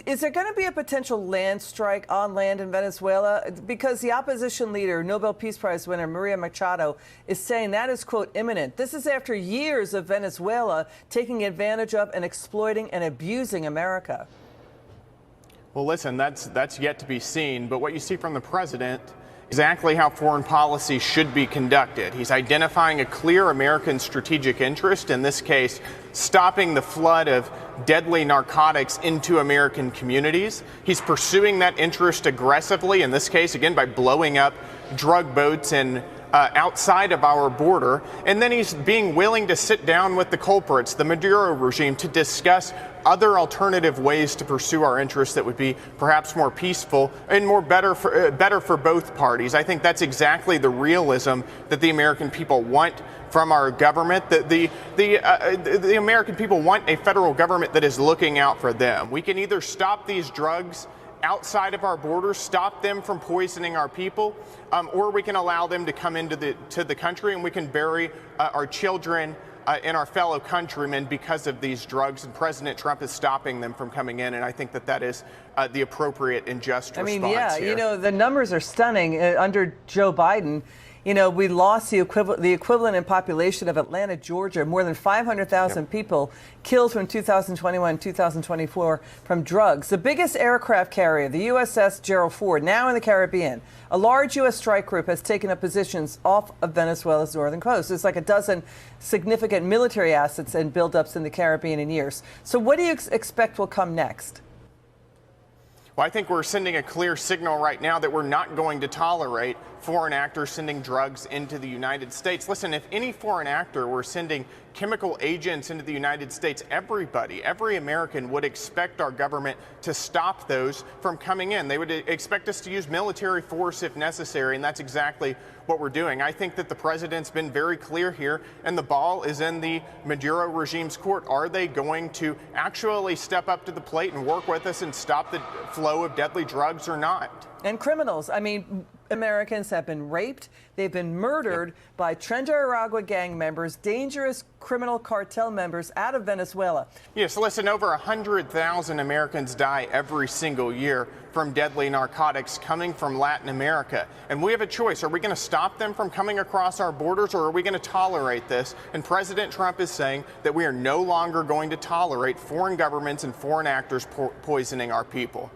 Is there going to be a potential land strike on land in Venezuela? Because the opposition leader, Nobel Peace Prize winner Maria Machado, is saying that is, quote, imminent. This is after years of Venezuela taking advantage of and exploiting and abusing America. Well, listen, that's yet to be seen. But what you see from the president, exactly how foreign policy should be conducted. He's identifying a clear American strategic interest, in this case, stopping the flood of deadly narcotics into American communities. He's pursuing that interest aggressively, in this case, again, by blowing up drug boats and outside of our border. And then he's being willing to sit down with the culprits, the Maduro regime, to discuss other alternative ways to pursue our interests that would be perhaps more peaceful and better for both parties. I think that's exactly the realism that the American people want from our government. The American people want a federal government that is looking out for them. We can either stop these drugs outside of our borders, stop them from poisoning our people, or we can allow them to come into the country, and we can bury our children and our fellow countrymen because of these drugs. And President Trump is stopping them from coming in, and I think that is the appropriate and just response here. You know, the numbers are stunning. Under Joe Biden, you know, we lost the equivalent in population of Atlanta, Georgia, more than 500,000 people killed from 2021 to 2024 from drugs. The biggest aircraft carrier, the USS Gerald Ford, now in the Caribbean. A large U.S. strike group has taken up positions off of Venezuela's northern coast. There's like a dozen significant military assets and buildups in the Caribbean in years. So what do you expect will come next? Well, I think we're sending a clear signal right now that we're not going to tolerate foreign actors sending drugs into the United States. Listen, if any foreign actor were sending chemical agents into the United States, every American would expect our government to stop those from coming in. They would expect us to use military force if necessary, and that's exactly what we're doing. I think that the president's been very clear here, and the ball is in the Maduro regime's court. Are they going to actually step up to the plate and work with us and stop the flow of deadly drugs or not? And criminals. I mean, Americans have been raped. They've been murdered by Tren Aragua gang members, dangerous criminal cartel members out of Venezuela. Yes, listen, over 100,000 Americans die every single year from deadly narcotics coming from Latin America. And we have a choice. Are we going to stop them from coming across our borders, or are we going to tolerate this? And President Trump is saying that we are no longer going to tolerate foreign governments and foreign actors poisoning our people.